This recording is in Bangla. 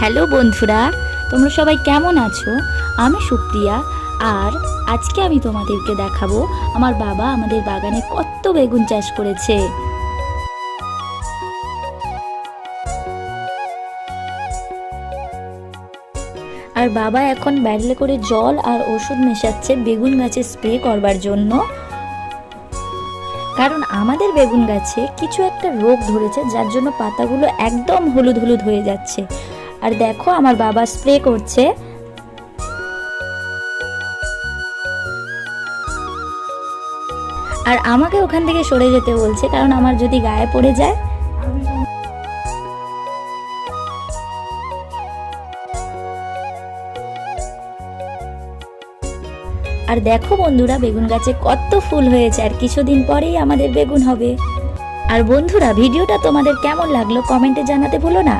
হ্যালো বন্ধুরা, তোমরা সবাই কেমন আছো? আমি সুপ্রিয়া। আর আজকে আমি তোমাদেরকে দেখাবো আমার বাবা আমাদের বাগানে কত বেগুন চাষ করেছে। আর বাবা এখন ব্যারেলে করে জল আর ওষুধ মেশাচ্ছে বেগুন গাছে স্প্রে করবার জন্য, কারণ আমাদের বেগুন গাছে কিছু একটা রোগ ধরেছে, যার জন্য পাতাগুলো একদম হলুদ হলুদ হয়ে যাচ্ছে। আর দেখো আমার বাবা স্প্রে করছে। আর আমাকে ওখান থেকে সরে যেতে বলছে, কারণ আমার যদি গায়ে পড়ে যায়। আর দেখো বন্ধুরা, বেগুন গাছে কত ফুল হয়েছে, আর কিছুদিন পরেই আমাদের বেগুন হবে। আর বন্ধুরা, ভিডিওটা তোমাদের কেমন লাগলো কমেন্টে জানাতে ভুলো না।